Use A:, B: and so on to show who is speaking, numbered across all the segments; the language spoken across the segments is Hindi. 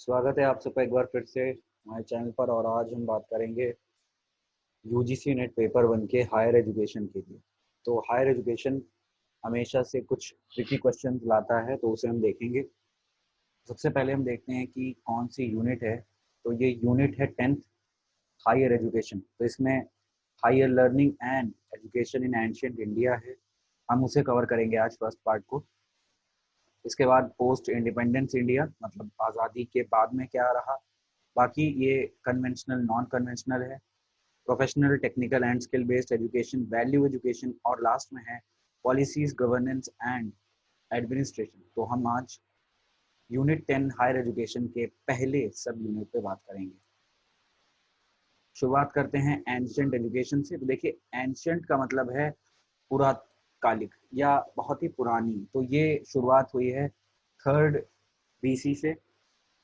A: स्वागत है आप सबका एक बार फिर से हमारे चैनल पर। और आज हम बात करेंगे यूजीसी नेट पेपर 1 के हायर एजुकेशन के लिए। तो हायर एजुकेशन हमेशा से कुछ ट्रिकी क्वेश्चन लाता है, तो उसे हम देखेंगे। सबसे पहले हम देखते हैं कि कौन सी यूनिट है। तो ये यूनिट है 10th हायर एजुकेशन। तो इसमें higher learning and education in ancient India है, हम उसे कवर करेंगे आज फर्स्ट पार्ट को। इसके बाद पोस्ट इंडिपेंडेंस इंडिया, मतलब आज़ादी के बाद में क्या रहा। बाकी ये कन्वेंशनल नॉन कन्वेंशनल है, professional technical and skill based education, value education, और लास्ट में है पॉलिसीज गवर्नेंस एंड एडमिनिस्ट्रेशन। तो हम आज यूनिट 10 हायर एजुकेशन के पहले सब यूनिट पे बात करेंगे। शुरुआत करते हैं एंशिएंट एजुकेशन से। तो देखिए, एंशिएंट का मतलब है पुरातकालिक या बहुत ही पुरानी। तो ये शुरुआत हुई है 3rd BC से।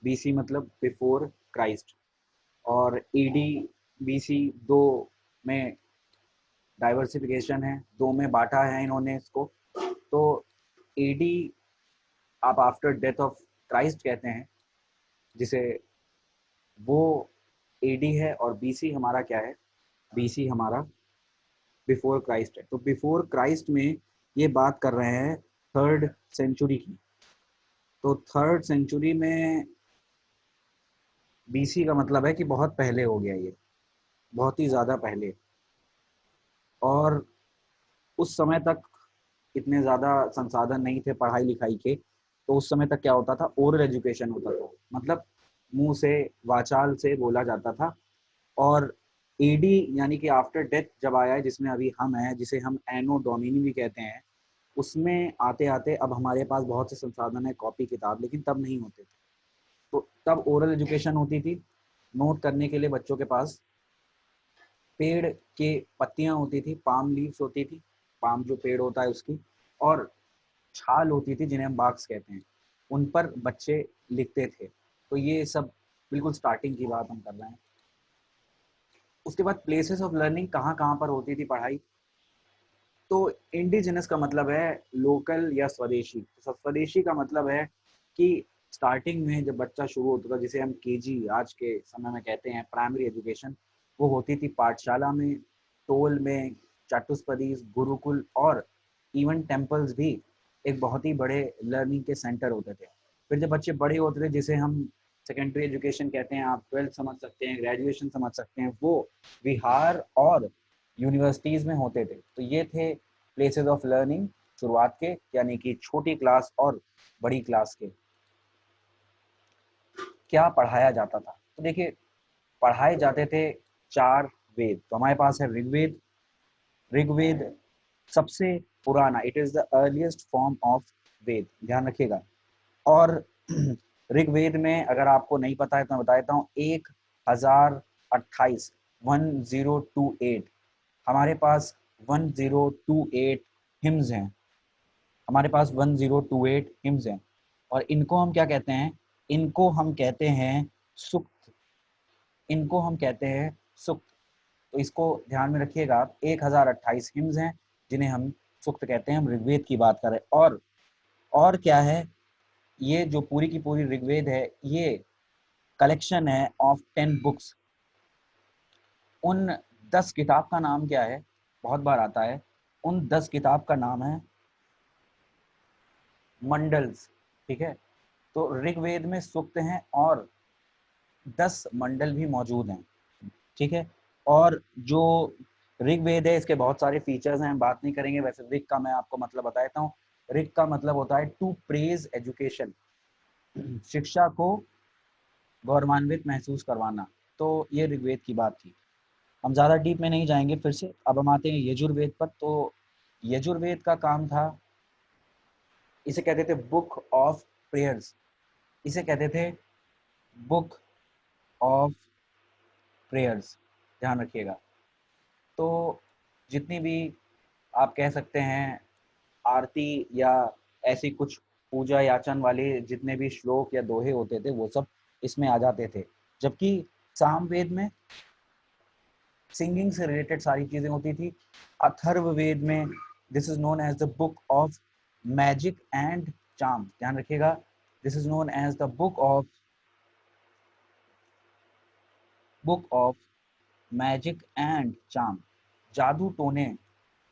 A: BC मतलब बिफोर क्राइस्ट, और AD BC दो में डाइवर्सिफिकेशन है, दो में बांटा है इन्होंने इसको। तो AD आप आफ्टर डेथ ऑफ क्राइस्ट कहते हैं, जिसे वो AD है, और BC हमारा क्या है, BC हमारा बिफोर क्राइस्ट है। तो बिफोर क्राइस्ट में ये बात कर रहे हैं 3rd सेंचुरी की। तो 3rd सेंचुरी में BC का मतलब है कि बहुत पहले हो गया, ये बहुत ही ज़्यादा पहले। और उस समय तक इतने ज़्यादा संसाधन नहीं थे पढ़ाई लिखाई के। तो उस समय तक क्या होता था, ओरल एजुकेशन होता था, मतलब मुंह से वाचाल से बोला जाता था। और AD यानी कि आफ्टर डेथ जब आया है, जिसमें अभी हम हैं, जिसे हम एनो डोमिनी भी कहते हैं, उसमें आते आते अब हमारे पास बहुत से संसाधन है, कॉपी किताब, लेकिन तब नहीं होते थे। तो तब ओरल एजुकेशन होती थी। नोट करने के लिए बच्चों के पास पेड़ के पत्तियां होती थी, पाम लीव्स होती थी, पाम जो पेड़ होता है उसकी, और छाल होती थी जिन्हें हम बाक्स कहते हैं, उन पर बच्चे लिखते थे। तो ये सब बिल्कुल स्टार्टिंग की बात हम कर रहे हैं। उसके बाद प्लेसेस ऑफ लर्निंग कहाँ कहाँ पर होती थी पढ़ाई। तो इंडिजिनस का मतलब है लोकल या स्वदेशी। तो स्वदेशी का मतलब है कि स्टार्टिंग में जब बच्चा शुरू होता था, जिसे हम KG आज के समय में कहते हैं, प्राइमरी एजुकेशन, वो होती थी पाठशाला में, टोल में, चतुष्पदीज, गुरुकुल, और इवन टेम्पल्स भी एक बहुत ही बड़े लर्निंग के सेंटर होते थे। फिर जब बच्चे बड़े होते थे, जिसे हम सेकेंडरी एजुकेशन कहते हैं, आप 12th समझ सकते हैं, ग्रेजुएशन समझ सकते हैं, वो विहार और यूनिवर्सिटीज़ में होते थे। तो ये थे प्लेसेस ऑफ लर्निंग शुरुआत के, यानी कि छोटी क्लास और बड़ी क्लास के। क्या पढ़ाया जाता था, तो देखिए, पढ़ाए जाते थे 4 वेद। तो हमारे पास है ऋग्वेद। ऋग्वेद सबसे पुराना, it is the earliest form of Veda, ध्यान रखिएगा। और ऋग्वेद में अगर आपको नहीं पता है तो मैं बता देता हूँ, 1028 1028 हमारे पास 1028 हिम्स हैं। हमारे पास 1028 हिम्स हैं, और इनको हम क्या कहते हैं, इनको हम कहते हैं सुक्त। इनको हम कहते हैं सुक्त। तो इसको ध्यान में रखिएगा आप, 1028 हिम्स हैं जिन्हें हम सुक्त कहते हैं। हम ऋग्वेद की बात करें, और क्या है, ये जो पूरी की पूरी ऋग्वेद है, ये कलेक्शन है ऑफ 10 बुक्स। उन 10 किताब का नाम क्या है, बहुत बार आता है, उन 10 किताब का नाम है मंडल्स। ठीक है, तो ऋग्वेद में सूक्त हैं और 10 मंडल भी मौजूद हैं। ठीक है, और जो ऋग्वेद है, इसके बहुत सारे फीचर्स हैं, हम बात नहीं करेंगे। वैसे ऋग का मैं आपको मतलब बता देता हूँ। ऋग का मतलब होता है टू प्रेज एजुकेशन, शिक्षा को गौरवान्वित महसूस करवाना। तो ये ऋग्वेद की बात थी। हम ज़्यादा डीप में नहीं जाएंगे फिर से। अब हम आते हैं यजुर्वेद पर। तो यजुर्वेद का काम था, इसे कहते थे बुक ऑफ प्रेयर्स। इसे कहते थे बुक ऑफ प्रेयर्स, ध्यान रखिएगा। तो जितनी भी आप कह सकते हैं आरती या ऐसी कुछ पूजा याचन वाले जितने भी श्लोक या दोहे होते थे, वो सब इसमें आ जाते थे। जबकि सामवेद में सिंगिंग से रिलेटेड सारी चीजें होती थी। अथर्ववेद में this is known as the book of magic and charm, ध्यान रखिएगा, this is known as the book of book of magic and charm, जादू टोने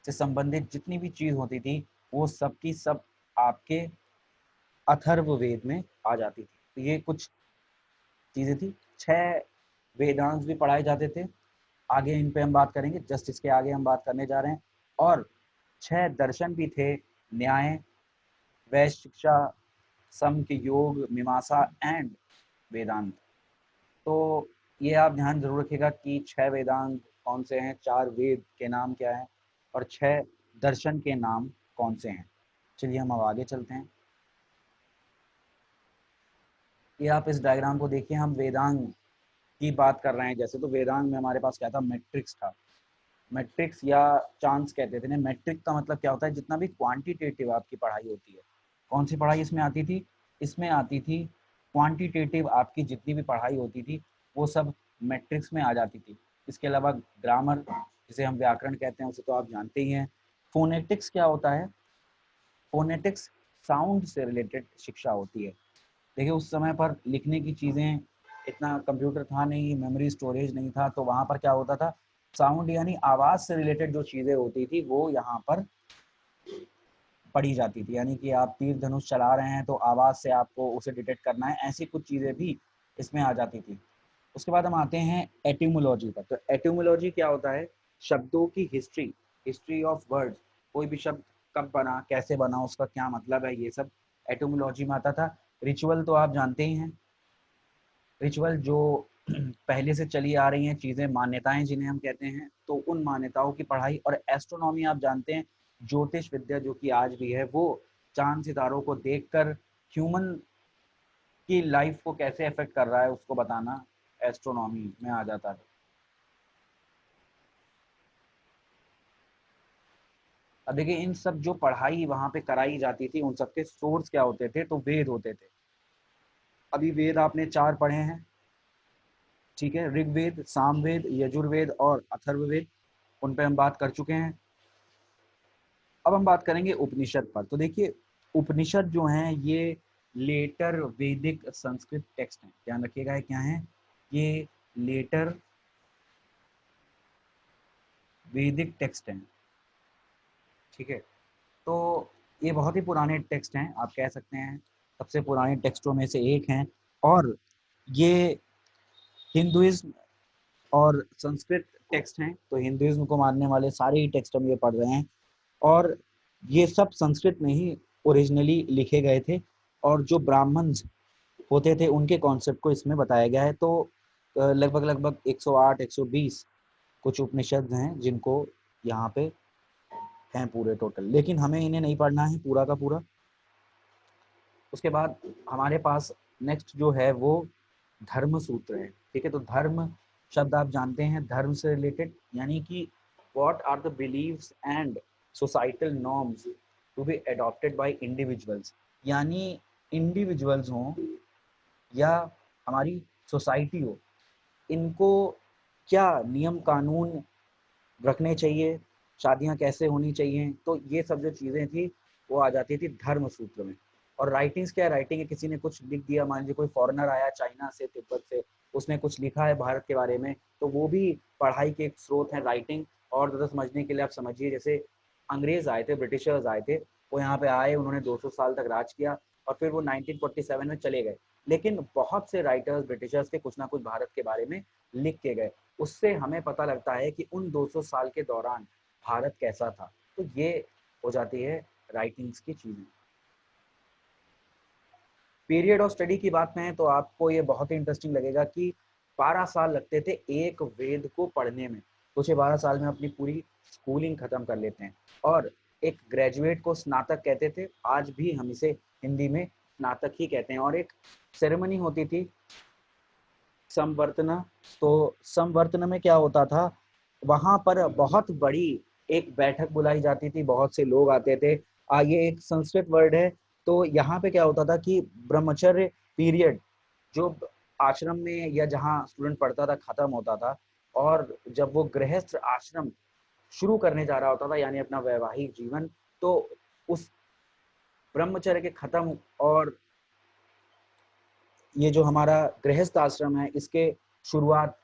A: से संबंधित जितनी भी चीज होती थी वो सब की सब आपके अथर्ववेद में आ जाती थी। तो ये कुछ चीजें थी। 6 वेदांत भी पढ़ाए जाते थे, आगे इन पे हम बात करेंगे, जस्ट इसके आगे हम बात करने जा रहे हैं। और 6 दर्शन भी थे, न्याय, वैश्य शिक्षा, समख्य योग, मीमांसा एंड वेदांत। तो ये आप ध्यान जरूर रखिएगा कि 6 वेदांत कौन से हैं, 4 वेद के नाम क्या है और 6 दर्शन के नाम कौन से हैं। चलिए हम अब आगे चलते हैं। ये आप इस डायग्राम को देखिए, हम वेदांग की बात कर रहे हैं। जैसे तो वेदांग में हमारे पास क्या था, मैट्रिक्स था। मैट्रिक्स या चांस कहते थे ना। मैट्रिक का मतलब क्या होता है, जितना भी क्वांटिटेटिव आपकी पढ़ाई होती है। कौन सी पढ़ाई इसमें आती थी, इसमें आती थी क्वांटिटेटिव, आपकी जितनी भी पढ़ाई होती थी वो सब मैट्रिक्स में आ जाती थी। इसके अलावा ग्रामर, जिसे हम व्याकरण कहते हैं, उसे तो आप जानते ही हैं। फोनेटिक्स क्या होता है, फोनेटिक्स साउंड से रिलेटेड शिक्षा होती है। देखिए उस समय पर लिखने की चीज़ें, इतना कंप्यूटर था नहीं, मेमोरी स्टोरेज नहीं था, तो वहाँ पर क्या होता था, साउंड यानी आवाज़ से रिलेटेड जो चीज़ें होती थी वो यहाँ पर पढ़ी जाती थी। यानी कि आप तीर धनुष चला रहे हैं तो आवाज़ से आपको उसे डिटेक्ट करना है, ऐसी कुछ चीज़ें भी इसमें आ जाती थी। उसके बाद हम आते हैं एटिमोलॉजी पर। तो एटिमोलॉजी क्या होता है, शब्दों की हिस्ट्री, हिस्ट्री ऑफ वर्ड्स। कोई भी शब्द कब बना, कैसे बना, उसका क्या मतलब है, ये सब एटिमोलॉजी में आता था। रिचुअल तो आप जानते ही हैं, रिचुअल जो पहले से चली आ रही हैं चीज़ें, मान्यताएं जिन्हें हम कहते हैं, तो उन मान्यताओं की पढ़ाई। और एस्ट्रोनॉमी आप जानते हैं, ज्योतिष विद्या जो कि आज भी है, वो चांद सितारों को देखकर ह्यूमन की लाइफ को कैसे अफेक्ट कर रहा है उसको बताना एस्ट्रोनॉमी में आ जाता है। अब देखिए इन सब जो पढ़ाई वहां पे कराई जाती थी, उन सब के सोर्स क्या होते थे, तो वेद होते थे। अभी वेद आपने 4 पढ़े हैं, ठीक है, ऋग्वेद, सामवेद, यजुर्वेद और अथर्ववेद, उन पे हम बात कर चुके हैं। अब हम बात करेंगे उपनिषद पर। तो देखिए उपनिषद जो हैं ये लेटर वैदिक संस्कृत टेक्स्ट हैं। ध्यान रखिएगा ये क्या है, ये लेटर वैदिक टेक्स्ट हैं, ठीक है। तो ये बहुत ही पुराने टेक्स्ट हैं, आप कह सकते हैं सबसे पुराने टेक्स्टों में से एक हैं। और ये हिंदुइज्म और संस्कृत टेक्स्ट हैं, तो हिंदुइज्म को मानने वाले सारे ही टेक्स्ट हम ये पढ़ रहे हैं। और ये सब संस्कृत में ही ओरिजिनली लिखे गए थे, और जो ब्राह्मण होते थे उनके कॉन्सेप्ट को इसमें बताया गया है। तो लगभग लगभग 108 120 कुछ उपनिषद हैं जिनको यहाँ पे हैं पूरे टोटल, लेकिन हमें इन्हें नहीं पढ़ना है पूरा का पूरा। उसके बाद हमारे पास नेक्स्ट जो है वो धर्म सूत्र है, ठीक है। तो धर्म शब्द आप जानते हैं, धर्म से रिलेटेड, यानी कि what are the beliefs and societal norms to be adopted by individuals. यानी इंडिविजुअल्स हों या हमारी सोसाइटी हो, इनको क्या नियम कानून रखने चाहिए, शादियां कैसे होनी चाहिए, तो ये सब जो चीज़ें थी वो आ जाती थी धर्म सूत्र में। और राइटिंग्स क्या, राइटिंग है, किसी ने कुछ लिख दिया, मान लीजिए कोई फॉरेनर आया चाइना से, तिब्बत से, उसने कुछ लिखा है भारत के बारे में, तो वो भी पढ़ाई के एक स्रोत है राइटिंग। और ज़्यादा समझने के लिए आप समझिए, जैसे अंग्रेज आए थे, ब्रिटिशर्स आए थे, वो यहाँ पे आए, उन्होंने 200 साल तक राज किया और फिर वो 1947 में चले गए। लेकिन बहुत से राइटर्स ब्रिटिशर्स के कुछ ना कुछ भारत के बारे में लिख के गए, उससे हमें पता लगता है कि उन 200 साल के दौरान भारत कैसा था। तो ये हो जाती है राइटिंग्स की चीज़ें। पीरियड ऑफ स्टडी की बात करें तो आपको ये बहुत ही इंटरेस्टिंग लगेगा कि 12 साल लगते थे एक वेद को पढ़ने में। कुछ 12 साल में अपनी पूरी स्कूलिंग खत्म कर लेते हैं। और एक ग्रेजुएट को स्नातक कहते थे, आज भी हम इसे हिंदी में स्नातक ही कहते हैं। और एक सेरेमनी होती थी संवर्तना। तो संवर्तन में क्या होता था, वहां पर बहुत बड़ी एक बैठक बुलाई जाती थी, बहुत से लोग आते थे। ये एक संस्कृत वर्ड है। तो यहाँ पे क्या होता था कि ब्रह्मचर्य पीरियड जो आश्रम में या जहाँ स्टूडेंट पढ़ता था खत्म होता था, और जब वो गृहस्थ आश्रम शुरू करने जा रहा होता था, यानी अपना वैवाहिक जीवन, तो उस ब्रह्मचर्य के खत्म और ये जो हमारा गृहस्थ आश्रम है इसके शुरुआत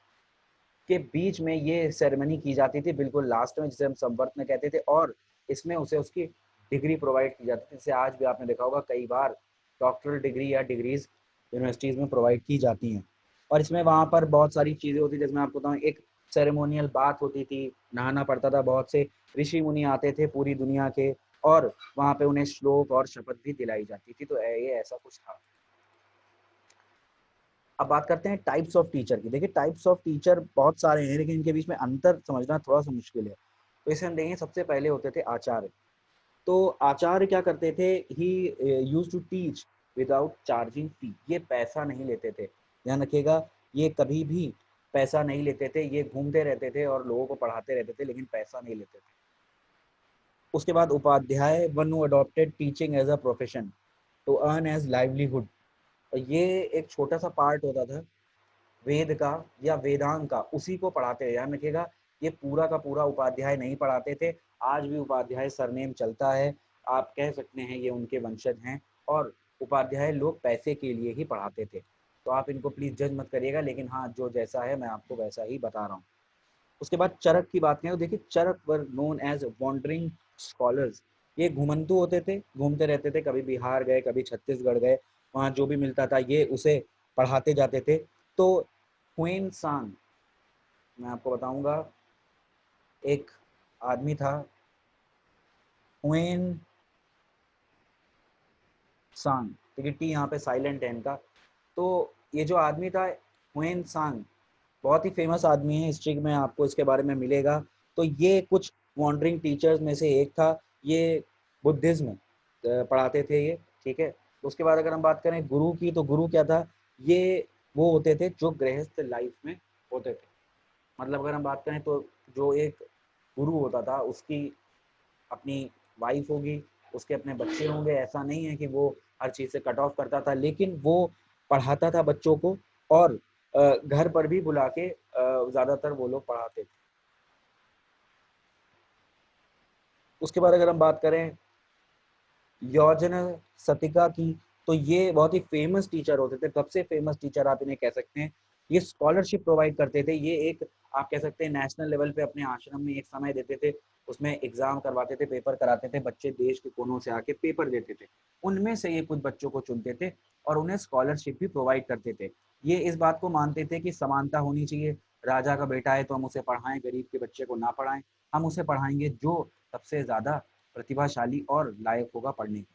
A: के बीच में ये सेरेमनी की जाती थी, बिल्कुल लास्ट में, जिसे हम संवर्तन कहते थे, और इसमें उसे उसकी डिग्री प्रोवाइड की जाती थी। जैसे आज भी आपने देखा होगा कई बार डॉक्टरल डिग्री या डिग्रीज यूनिवर्सिटीज़ में प्रोवाइड की जाती हैं। और इसमें वहाँ पर बहुत सारी चीज़ें होती, जैसे मैं आपको बताऊँ, एक सेरेमोनियल बात होती थी, नहाना पड़ता था, बहुत से ऋषि मुनि आते थे पूरी दुनिया के, और वहाँ पे उन्हें श्लोक और शपथ भी दिलाई जाती थी। तो ये ऐसा कुछ था। अब बात करते हैं टाइप्स ऑफ टीचर की। देखिए, टाइप्स ऑफ टीचर बहुत सारे हैं, लेकिन इनके बीच में अंतर समझना थोड़ा सा मुश्किल है। तो इसे हम देखें, सबसे पहले होते थे आचार्य। तो आचार्य क्या करते थे, he used to teach without charging fee. ये पैसा नहीं लेते थे, ध्यान रखिएगा, ये कभी भी पैसा नहीं लेते थे। ये घूमते रहते थे और लोगों को पढ़ाते रहते थे, लेकिन पैसा नहीं लेते थे। उसके बाद Upadhyaya, one who adopted teaching as a profession to earn as livelihood. ये एक छोटा सा पार्ट होता था वेद का या वेदांग का, उसी को पढ़ाते हैं। ध्यान रखिएगा, ये पूरा का पूरा उपाध्याय नहीं पढ़ाते थे। आज भी उपाध्याय सरनेम चलता है, आप कह सकते हैं ये उनके वंशज हैं। और उपाध्याय लोग पैसे के लिए ही पढ़ाते थे। तो आप इनको प्लीज जज मत करिएगा, लेकिन हाँ, जो जैसा है मैं आपको वैसा ही बता रहा हूँ। उसके बाद चरक की बात करें तो देखिए, Charaka were known as wandering scholars. ये घुमंतु होते थे, घूमते रहते थे, कभी बिहार गए, कभी छत्तीसगढ़ गए, वहाँ जो भी मिलता था ये उसे पढ़ाते जाते थे। तो हुएन सांग, मैं आपको बताऊंगा, एक आदमी था हुएन सांग, ठीक है, टी यहाँ पे साइलेंट है इनका। तो ये जो आदमी था हुएन सांग, बहुत ही फेमस आदमी है, हिस्ट्री में आपको इसके बारे में मिलेगा। तो ये कुछ वॉन्डरिंग टीचर्स में से एक था। ये बुद्धिज्म पढ़ाते थे ये, ठीक है। उसके बाद अगर हम बात करें गुरु की, तो गुरु क्या था, ये वो होते थे जो गृहस्थ लाइफ में होते थे। मतलब अगर हम बात करें तो जो एक गुरु होता था, उसकी अपनी वाइफ होगी, उसके अपने बच्चे होंगे। ऐसा नहीं है कि वो हर चीज़ से कट ऑफ करता था, लेकिन वो पढ़ाता था बच्चों को, और घर पर भी बुला के ज़्यादातर वो लोग पढ़ाते थे। उसके बाद अगर हम बात करें योजना सतिका की, तो ये बहुत ही फेमस टीचर होते थे। कब से फेमस टीचर आप इन्हें कह सकते हैं, ये स्कॉलरशिप प्रोवाइड करते थे। ये एक, आप कह सकते हैं, नेशनल लेवल पे अपने आश्रम में एक समय देते थे, उसमें एग्जाम करवाते थे, पेपर कराते थे, बच्चे देश के कोनों से आके पेपर देते थे, उनमें से ये कुछ बच्चों को चुनते थे और उन्हें स्कॉलरशिप भी प्रोवाइड करते थे। ये इस बात को मानते थे कि समानता होनी चाहिए, राजा का बेटा है तो हम उसे पढ़ाएं, गरीब के बच्चे को ना पढ़ाएं, हम उसे पढ़ाएंगे जो सबसे ज्यादा प्रतिभाशाली और लायक होगा पढ़ने के।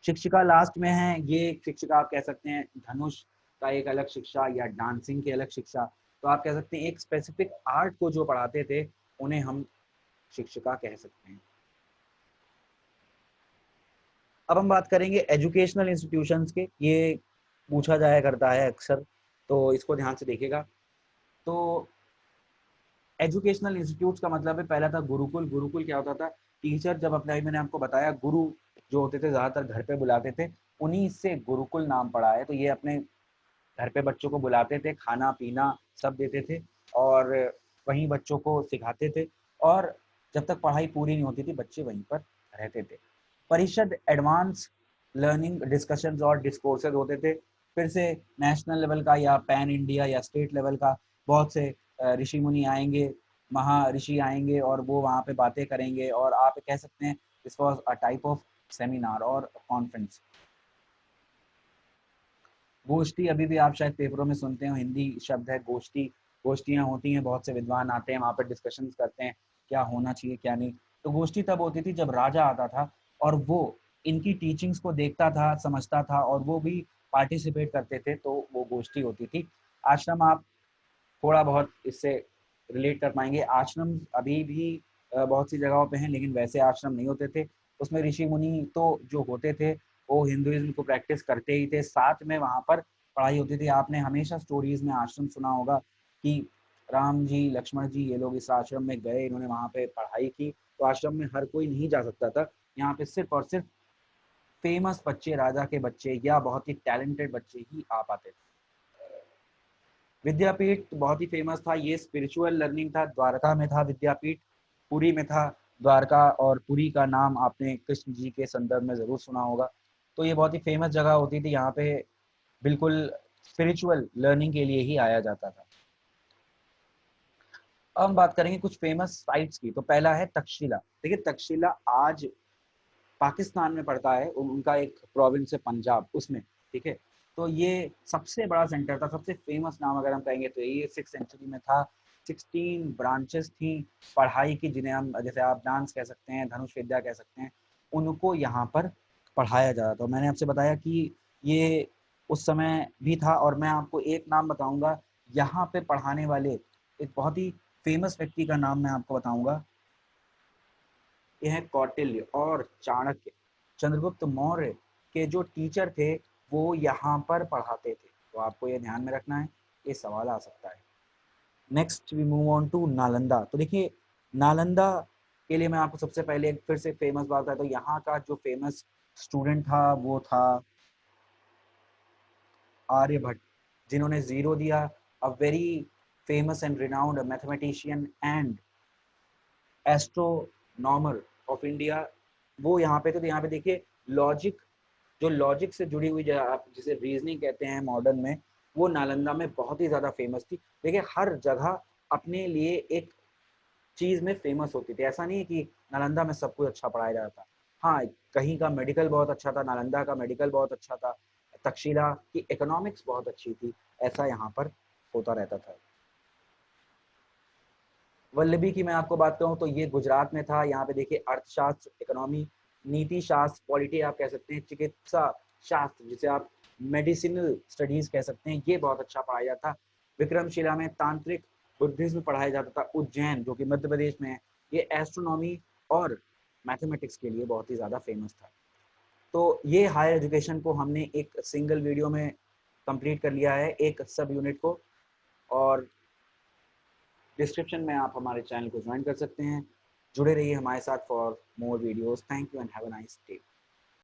A: शिक्षिका लास्ट में है, ये शिक्षिका आप कह सकते हैं धनुष का एक अलग शिक्षा या डांसिंग की अलग शिक्षा। तो आप कह सकते हैं एक स्पेसिफिक आर्ट को जो पढ़ाते थे उन्हें हम शिक्षिका कह सकते हैं। अब हम बात करेंगे एजुकेशनल इंस्टीट्यूशंस के, ये पूछा जाया करता है अक्सर, तो इसको ध्यान से देखिएगा। तो एजुकेशनल इंस्टीट्यूट का मतलब है, पहला था गुरुकुल। गुरुकुल क्या होता था, टीचर जब अपने, मैंने आपको बताया, गुरु जो होते थे ज्यादातर घर पे बुलाते थे, उन्हीं से गुरुकुल नाम पड़ा है। तो ये अपने घर पे बच्चों को बुलाते थे, खाना पीना सब देते थे, और वहीं बच्चों को सिखाते थे, और जब तक पढ़ाई पूरी नहीं होती थी बच्चे वहीं पर रहते थे। परिषद एडवांस लर्निंग डिस्कशंस और डिस्कोर्सेज होते थे। फिर से नेशनल लेवल का या पैन इंडिया या स्टेट लेवल का बहुत से ऋषि मुनि आएंगे, महर्षि आएंगे, और वो वहाँ पे बातें करेंगे, और आप कह सकते हैं this was a type of seminar और कॉन्फ्रेंस। गोष्ठी अभी भी आप शायद पेपरों में सुनते हो, हिंदी शब्द है गोष्ठी। गोष्ठियाँ होती हैं, बहुत से विद्वान आते हैं, वहाँ पर डिस्कशन करते हैं क्या होना चाहिए क्या नहीं। तो गोष्ठी तब होती थी जब राजा आता था और वो इनकी टीचिंग्स को देखता था, समझता था, और वो भी पार्टिसिपेट करते थे, तो वो गोष्ठी होती थी। आश्रम आप थोड़ा बहुत इससे रिलेट कर पाएंगे। आश्रम अभी भी बहुत सी जगहों पे हैं, लेकिन वैसे आश्रम नहीं होते थे। उसमें ऋषि मुनि तो जो होते थे वो हिंदुइज्म को प्रैक्टिस करते ही थे, साथ में वहाँ पर पढ़ाई होती थी। आपने हमेशा स्टोरीज में आश्रम सुना होगा कि राम जी, लक्ष्मण जी, ये लोग इस आश्रम में गए, इन्होंने वहाँ पे पढ़ाई की। तो आश्रम में हर कोई नहीं जा सकता था, यहाँ पे सिर्फ और सिर्फ फेमस बच्चे, राजा के बच्चे या बहुत ही टैलेंटेड बच्चे ही आ पाते थे। विद्यापीठ बहुत ही फेमस था, ये स्पिरिचुअल लर्निंग था। द्वारका में था विद्यापीठ, पुरी में था। द्वारका और पुरी का नाम आपने कृष्ण जी के संदर्भ में जरूर सुना होगा। तो ये बहुत ही फेमस जगह होती थी, यहाँ पे बिल्कुल स्पिरिचुअल लर्निंग के लिए ही आया जाता था। अब हम बात करेंगे कुछ फेमस साइट्स की। तो पहला है तक्षशिला। देखिए तक्षशिला आज पाकिस्तान में पड़ता है, उनका एक प्रोविंस है पंजाब उसमें, ठीक है। तो ये सबसे बड़ा सेंटर था, सबसे फेमस नाम अगर हम कहेंगे तो ये 6th सेंचुरी में था। 16 ब्रांचेस थी पढ़ाई की, जिन्हें हम जैसे आप डांस कह सकते हैं, धनुष विद्या कह सकते हैं, उनको यहाँ पर पढ़ाया जाता था। मैंने आपसे बताया कि ये उस समय भी था। और मैं आपको एक नाम बताऊंगा यहाँ पे पढ़ाने वाले, एक बहुत ही फेमस व्यक्ति का नाम मैं आपको बताऊंगा। ये है कौटिल्य और चाणक्य। चंद्रगुप्त मौर्य के जो टीचर थे वो यहाँ पर पढ़ाते थे। तो आपको ये ध्यान में रखना है, ये सवाल आ सकता है। Next we move on to Nalanda. तो देखिए नालंदा के लिए मैं आपको सबसे पहले एक फिर से फेमस बात बताता हूँ। तो यहाँ का जो फेमस स्टूडेंट था वो था आर्यभट्ट, जिन्होंने जीरो दिया। A very famous and renowned mathematician and astronomer of India, वो यहाँ पे थे। तो यहाँ पे देखिए लॉजिक, जो लॉजिक से जुड़ी हुई, आप जिसे रीजनिंग कहते हैं मॉडर्न में, वो नालंदा में बहुत ही ज़्यादा फेमस थी। देखिए हर जगह अपने लिए एक चीज़ में फेमस होती थी। ऐसा नहीं है कि नालंदा में सब कुछ अच्छा पढ़ाया जाता था। हाँ, कहीं का मेडिकल बहुत अच्छा था, नालंदा का मेडिकल बहुत अच्छा था, तक्षशिला की इकोनॉमिक्स बहुत अच्छी थी। ऐसा यहाँ पर होता रहता था। वल्लभी की मैं आपको बात करूँ तो ये गुजरात में था। यहाँ पे देखिए अर्थशास्त्र, इकोनॉमी, नीति शास्त्र, पॉलिटी आप कह सकते हैं, चिकित्सा शास्त्र जिसे आप मेडिसिनल स्टडीज कह सकते हैं, ये बहुत अच्छा पढ़ाया जाता था। विक्रमशिला में तांत्रिक बुद्धिज्म पढ़ाया जाता था। उज्जैन जो कि मध्य प्रदेश में है, ये एस्ट्रोनॉमी और मैथमेटिक्स के लिए बहुत ही ज़्यादा फेमस था। तो ये हायर एजुकेशन को हमने एक सिंगल वीडियो में कंप्लीट कर लिया है, एक सब यूनिट को। और डिस्क्रिप्शन में आप हमारे चैनल को ज्वाइन कर सकते हैं। जुड़े रहिए हमारे साथ for more videos. Thank you and have a nice day.